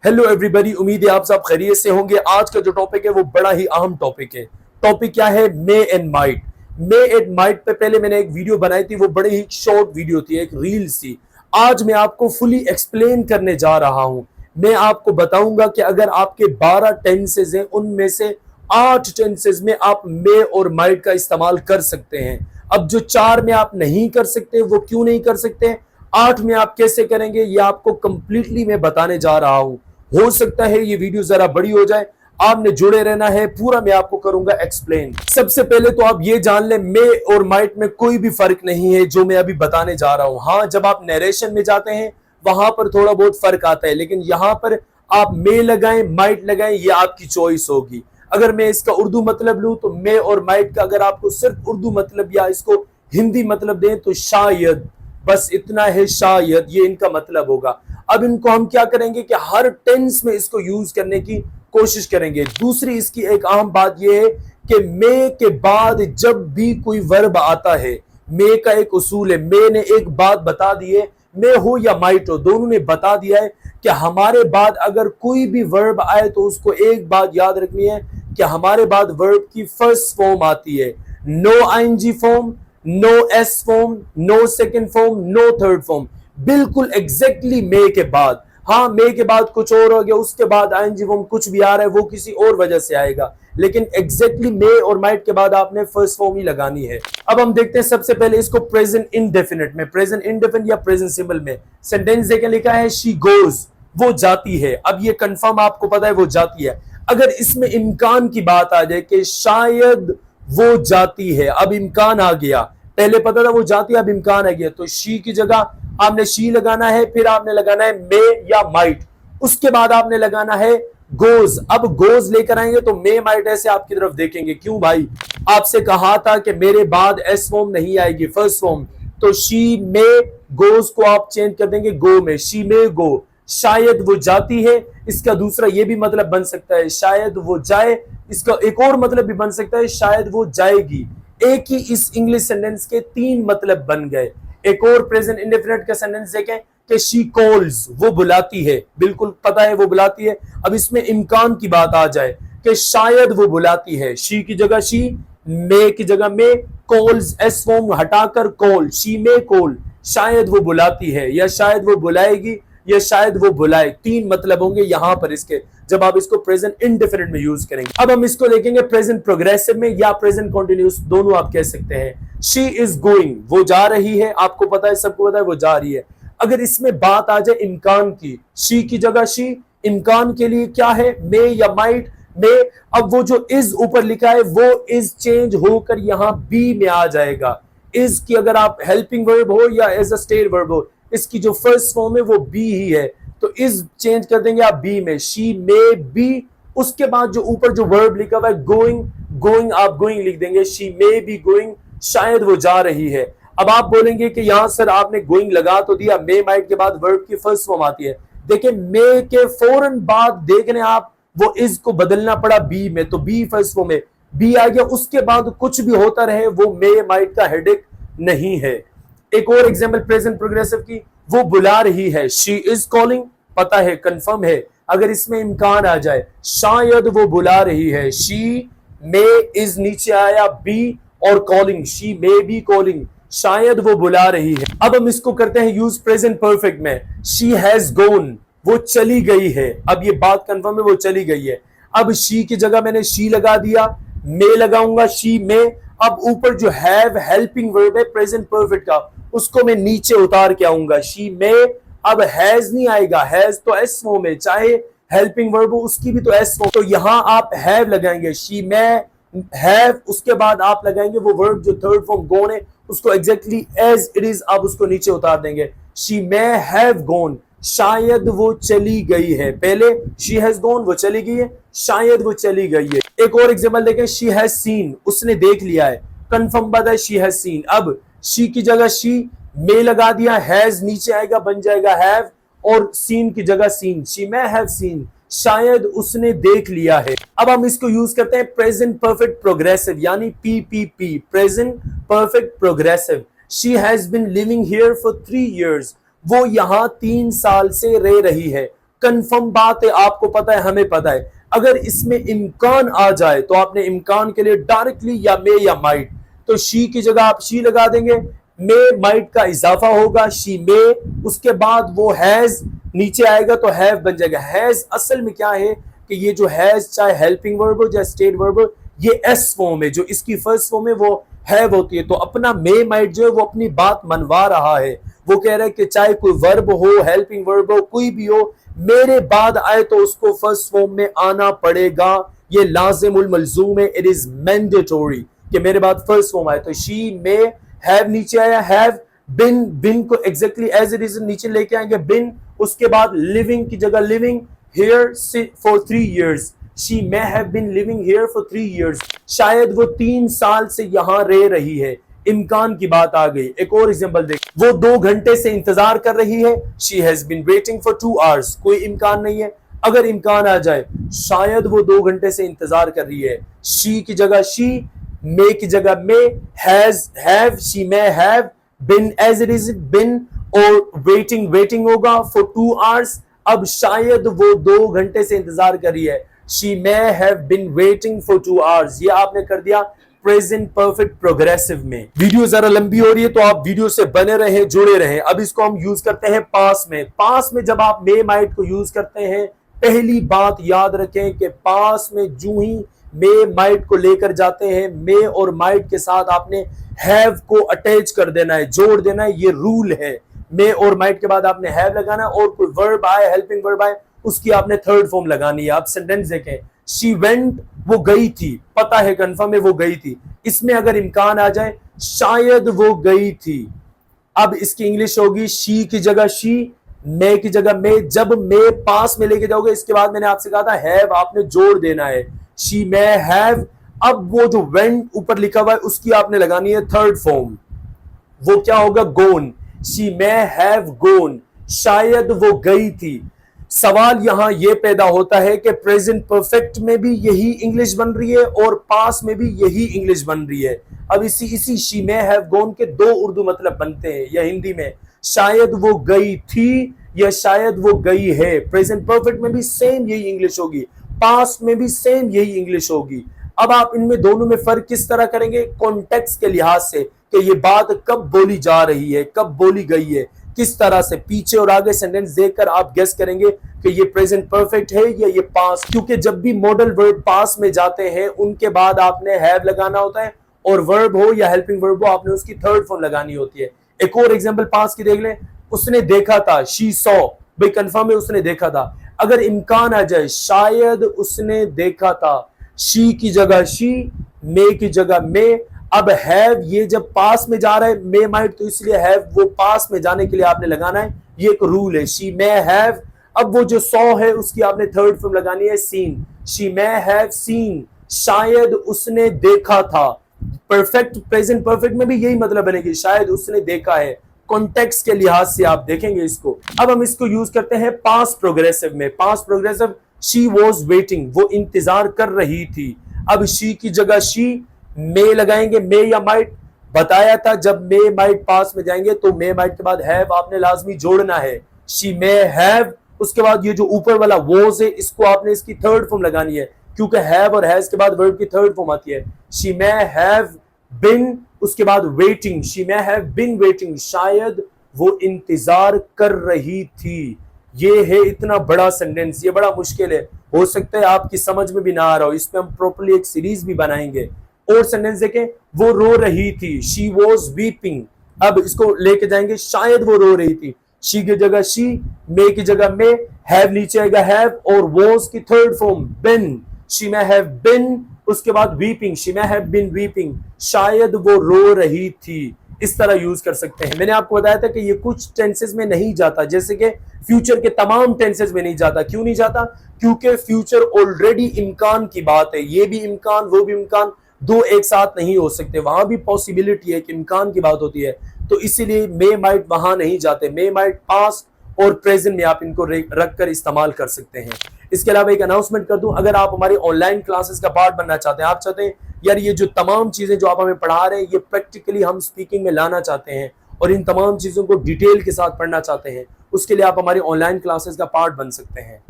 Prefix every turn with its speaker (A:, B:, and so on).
A: Hello everybody, उम्मीद है आप सब खैरियत से होंगे। आज का जो टॉपिक है वो बड़ा ही अहम टॉपिक है। टॉपिक क्या है? May and might. May and might पे पहले मैंने एक वीडियो बनाई थी, वो बड़ी ही शॉर्ट वीडियो थी, एक रील्स थी। आज मैं आपको फुली एक्सप्लेन करने जा रहा हूं। मैं आपको बताऊंगा कि अगर आपके 12 टेंसेज हैं, उनमें से 8 टेंसेज में आप मे और माइट का इस्तेमाल कर सकते हैं। अब जो 4 में आप नहीं कर सकते, वो क्यों नहीं कर सकते, 8 में आप कैसे करेंगे, ये आपको कंप्लीटली मैं बताने जा रहा हूं। हो सकता है ये वीडियो जरा बड़ी हो जाए, आपने जुड़े रहना है, पूरा मैं आपको करूंगा एक्सप्लेन। सबसे पहले तो आप ये जान ले, मे और माइट में कोई भी फर्क नहीं है जो मैं अभी बताने जा रहा हूं। हाँ, जब आप नरेशन में जाते हैं वहां पर थोड़ा बहुत फर्क आता है, लेकिन यहां पर आप मे लगाएं माइट लगाएं, ये आपकी चॉइस होगी। अगर मैं इसका उर्दू मतलब लूं तो मे और माइट का अगर आपको सिर्फ उर्दू मतलब या इसको हिंदी मतलब दें तो शायद, बस इतना है, शायद, ये इनका मतलब होगा। अब इनको हम क्या करेंगे कि हर टेंस में इसको यूज करने की कोशिश करेंगे। दूसरी इसकी एक अहम बात यह है कि मे के बाद जब भी कोई वर्ब आता है, मे का एक उसूल है। मे ने एक बात बता दी है, मे हो या माइट हो, दोनों ने बता दिया है कि हमारे बाद अगर कोई भी वर्ब आए तो उसको एक बात याद रखनी है कि हमारे बाद वर्ब की फर्स्ट फॉर्म आती है। No ING form, no S form, no second form, no third form, बिल्कुल एग्जैक्टली मे के बाद। हाँ, मे के बाद कुछ और हो गया, उसके बाद आईएनजी फॉर्म कुछ भी आ रहा है वो किसी और वजह से आएगा, लेकिन एग्जैक्टली मे और माइट के बाद आपने फर्स्ट फॉर्म ही लगानी है। अब हम देखते हैं सबसे पहले इसको प्रेजेंट इंडेफिनिट में, प्रेजेंट इंडेफिनिट या प्रेजेंट सिंपल में। सेंटेंस देखें, लिखा है शी गोज, वो जाती है। अब ये कंफर्म आपको पता है वो जाती है। अगर इसमें इम्कान की बात आ जाए कि शायद वो जाती है, अब इम्कान आ गया, पहले पता था वो जाती है, अब इम्कान आ गया, तो शी की जगह आपने शी लगाना है, फिर आपने लगाना है मे या माइट, उसके बाद आपने लगाना है गोज। अब गोज लेकर आएंगे तो मे माइट ऐसे आपकी तरफ देखेंगे। क्यों भाई, आपसे कहा था कि मेरे बाद एस फॉर्म नहीं आएगी, फर्स्ट फॉर्म, तो शी मे गोज को आप चेंज कर देंगे गो में, शी मे गो। शायद वो जाती है, इसका दूसरा ये भी मतलब बन सकता है शायद वो जाए, इसका एक और मतलब भी बन सकता है शायद वो जाएगी। एक ही इस इंग्लिश सेंटेंस के 3 मतलब बन गए। एक और प्रेजेंट इंडेफिनिट का सेंटेंस देखें कि शी कॉल्स, वो बुलाती है, बिल्कुल पता है वो बुलाती है। अब इसमें इम्कान की बात आ जाए कि शायद वो बुलाती है, शी की जगह शी, मे की जगह मे, कॉल्स एस फॉर्म हटाकर कॉल, शी मे कॉल, शायद वो बुलाती है या शायद वो बुलाएगी या शायद वो बुलाए। 3 मतलब होंगे यहां पर इसके, जब आप इसको प्रेजेंट इंडेफिनिट में यूज करेंगे। अब हम इसको देखेंगे प्रेजेंट प्रोग्रेसिव में या प्रेजेंट कंटीन्यूअस, दोनों आप कह सकते हैं। शी इज गोइंग, वो जा रही है, आपको पता है, सबको पता है वो जा रही है। अगर इसमें बात आ जाए इम्कान की, शी की जगह शी, इम्कान के लिए क्या है, मे या माइट, मे। अब वो जो इज ऊपर लिखा है वो इज चेंज होकर यहां बी में आ जाएगा। इज की अगर आप हेल्पिंग वर्ब हो या एज अ स्टेट वर्ब हो, इसकी जो फर्स्ट फॉर्म है वो बी ही है, तो इज चेंज कर देंगे आप बी में, शी मे बी। उसके बाद जो ऊपर जो वर्ब लिखा हुआ है गोइंग, गोइंग आप गोइंग लिख देंगे, शी मे बी गोइंग, शायद वो जा रही है। अब आप बोलेंगे कि यहां सर आपने गोइंग लगा तो दिया, मे माइट के बाद वर्ब की फर्स्ट फॉर्म आती है। देखिए मे के फौरन बाद देख रहे हैं आप, वो इज को बदलना पड़ा बी में, तो बी फर्स्ट फॉर्म में, बी आ गया, उसके बाद कुछ भी होता रहे वो मे माइट का हेडेक नहीं है। एक और एग्जाम्पल प्रेजेंट प्रोग्रेसिव की, वो बुला रही है, शी इज कॉलिंग, पता है कंफर्म है। अगर इसमें इम्कान आ जाए शायद वो बुला रही है, शी मे इज नीचे आया बी और calling, she may be calling, शायद वो बुला रही है। अब हम इसको करते हैं यूज प्रेजेंट परफेक्ट में। शी हैज गोन, वो चली गई है। अब ये बात कंफर्म है वो चली गई है। अब शी की जगह मैंने शी लगा दिया, मे लगाऊंगा शी मे। अब ऊपर जो हैव हेल्पिंग वर्ब है प्रेजेंट परफेक्ट का, उसको मैं नीचे उतार के आऊंगा, शी मे। अब हैज नहीं आएगा, हैज तो एस फॉर्म है, चाहे हेल्पिंग वर्ब हो उसकी भी तो एस फॉर्म, तो यहां आप हैव लगाएंगे, शी मे हैव, उसके बाद आप लगाएंगे वो वर्ब जो थर्ड फॉर्म गोन है, उसको एग्जैक्टली एज इट इज आप उसको नीचे उतार देंगे, शी मे हैव गोन, शायद वो चली गई है। पहले शी हैज गोन, वो चली गई है, शायद वो चली गई है। एक और एग्जांपल देखें, शी हैज सीन, उसने देख लिया है, कंफर्म बात है शी हैज सीन। अब शी की जगह शी, मे लगा दिया, हैज नीचे आएगा बन जाएगा हैव, और सीन की जगह seen, she may have seen, शायद उसने देख लिया है। अब हम इसको यूज करते हैं प्रेजेंट परफेक्ट प्रोग्रेसिव यानी PPP, present perfect progressive. She has been living here for 3 years, वो यहां 3 साल से रह रही है। कंफर्म बात है, आपको पता है, हमें पता है। अगर इसमें इम्कान आ जाए तो आपने इम्कान के लिए डायरेक्टली या मे या माइट, तो शी की जगह आप शी लगा देंगे, मे माइट का इजाफा होगा, शी मे, उसके बाद वो हैज नीचे आएगा तो हैव बन जाएगा। हैज असल में क्या है कि ये जो हैज चाहे हेल्पिंग वर्ब हो चाहे स्टेट वर्ब हो, ये एस फॉर्म है, जो इसकी फर्स्ट फॉर्म है वो हैव होती है। तो अपना मे माइट जो है वो अपनी बात मनवा रहा है, वो कह रहा है कि चाहे कोई वर्ब हो, हेल्पिंग वर्ब हो, कोई भी हो, मेरे बाद आए तो उसको फर्स्ट फॉर्म में आना पड़ेगा। ये लाजिमुल मलजूम है, इट इज मैंडेटोरी कि मेरे बाद फर्स्ट फॉर्म आए। तो शी मे हैव नीचे आया, हैव बिन, बिन को एग्जैक्टली एज इट इज नीचे लेके आएंगे बिन, उसके बाद लिविंग की जगह living here for 3 years, she may have been living here for 3 years, शायद वो 3 साल से यहां रह रही है। इम्कान की बात आ गई। एक और एग्जांपल देख, वो 2 घंटे से इंतजार कर रही है, she has been waiting for 2 hours, कोई इम्कान नहीं है। अगर इम्कान आ जाए, शायद वो 2 घंटे से इंतजार कर रही है, शी की जगह शी, मे की जगह may, has have, she may have been as it is been, और वेटिंग वेटिंग होगा फॉर 2 hours। अब शायद वो 2 घंटे से इंतजार कर रही है, she may have been waiting for 2 hours। ये आपने कर दिया प्रेजेंट परफेक्ट प्रोग्रेसिव में। वीडियो जरा लंबी हो रही है तो आप वीडियो से बने रहें, जुड़े रहें। अब इसको हम यूज करते हैं पास में। पास में जब आप मे माइट को यूज करते हैं, पहली बात याद रखें कि पास में जो ही मे माइट को लेकर जाते हैं, मे और माइट के साथ आपने हैव को अटैच कर देना है, जोड़ देना है, ये रूल है। मे और माइट के बाद आपने हैव लगाना है, और कोई वर्ब आए, हेल्पिंग वर्ब आए, उसकी आपने थर्ड फॉर्म लगानी है। आप सेंटेंस देखें, शी वेंट, वो गई थी, पता है कंफर्म है वो गई थी। इसमें अगर इम्कान आ जाए, शायद वो गई थी, अब इसकी इंग्लिश होगी शी की जगह शी, मे की जगह मे। जब मे पास में लेके जाओगे, इसके बाद मैंने आपसे कहा था हैव आपने जोड़ देना है, शी मे हैव। अब वो जो वेंट ऊपर लिखा हुआ है उसकी आपने लगानी है थर्ड फॉर्म, वो क्या होगा, गोन, शी मे हैव गोन, शायद वो गई थी। सवाल यहां यह पैदा होता है कि प्रेजेंट परफेक्ट में भी यही इंग्लिश बन रही है और पास में भी यही इंग्लिश बन रही है। अब इसी शी मे हैव गॉन के 2 उर्दू मतलब बनते हैं या हिंदी में, शायद वो गई थी या शायद वो गई है। प्रेजेंट परफेक्ट में भी सेम यही इंग्लिश होगी, पास में भी सेम यही इंग्लिश होगी। अब आप इनमें दोनों में फर्क किस तरह करेंगे, कॉन्टेक्स्ट के लिहाज से कि ये बात कब बोली जा रही है, कब बोली गई है, किस तरह से। पीछे और आगे सेंटेंस देखकर आप गेस करेंगे कि ये प्रेजेंट परफेक्ट है या ये पास, क्योंकि जब भी मॉडल वर्ब पास में जाते हैं उनके बाद आपने हैव लगाना होता है, और वर्ब हो या हेल्पिंग वर्ब हो आपने उसकी थर्ड फॉर्म लगानी होती है। एक और एग्जांपल पास की देख लें, उसने देखा था, शी सॉ, भाई कंफर्म है उसने देखा था। अगर इम्कान आ जाए, शायद उसने देखा था, शी की जगह शी, मे की जगह मे। अब हैव ये जब पास में जा रहा है मे माइट, तो इसलिए हैव वो पास में जाने के लिए आपने लगाना है, ये एक रूल है, शी मे हैव। अब वो जो सॉ है उसकी आपने थर्ड फॉर्म लगानी है, seen, she may have seen, शायद उसने देखा था। परफेक्ट प्रेजेंट परफेक्ट में भी यही मतलब बनेगी, शायद उसने देखा है। कॉन्टेक्स्ट के लिहाज से आप देखेंगे इसको। अब हम इसको यूज करते हैं पास्ट प्रोग्रेसिव में। Past progressive, she was waiting, वो इंतजार कर रही थी। अब शी की जगह शी, मे लगाएंगे, मे या माइट। बताया था जब मे माइट पास में जाएंगे तो मे माइट के बाद हैव आपने लाजमी जोड़ना है, शी मे हैव। उसके बाद ये जो ऊपर वाला वॉज है, इसको आपने इसकी थर्ड फॉर्म लगानी है, क्योंकि हैव और हैज के बाद वर्ब की थर्ड फॉर्म आती है। शी मे हैव बिन, उसके बाद waiting, she may have bin waiting, शायद वो इंतजार कर रही थी। ये है इतना बड़ा सेंटेंस, ये बड़ा मुश्किल है, हो सकता है आपकी समझ में भी ना आ रहा हो, इस पे हम प्रॉपर्ली एक सीरीज भी बनाएंगे। और सेंटेंस देखें, वो रो रही थी, शी वॉज वीपिंग। अब इसको लेके जाएंगे, शायद वो रो रही थी, शी की जगह शी, मे की जगह मे, हैव नीचे आएगा हैव, और वॉज की third form been, she may have been. उसके बाद weeping, she may have been weeping, शायद वो रो रही थी। इस तरह यूज कर सकते हैं। मैंने आपको बताया था कि ये कुछ टेंसेस में नहीं जाता, जैसे कि फ्यूचर के तमाम टेंसेस में नहीं जाता। क्यों नहीं जाता? क्योंकि फ्यूचर ऑलरेडी इम्कान की बात है, ये भी इम्कान वो भी इम्कान, दो एक साथ नहीं हो सकते। वहां भी पॉसिबिलिटी है कि इम्कान की बात होती है, तो इसीलिए मे माइट वहां नहीं जाते। मे माइट पास्ट और प्रेजेंट में आप इनको रख कर इस्तेमाल कर सकते हैं। इसके अलावा एक अनाउंसमेंट कर दूं, अगर आप हमारी ऑनलाइन क्लासेस का पार्ट बनना चाहते हैं, आप चाहते हैं यार ये जो तमाम चीजें जो आप हमें पढ़ा रहे हैं ये प्रैक्टिकली हम स्पीकिंग में लाना चाहते हैं और इन तमाम चीज़ों को डिटेल के साथ पढ़ना चाहते हैं, उसके लिए आप हमारी ऑनलाइन क्लासेस का पार्ट बन सकते हैं।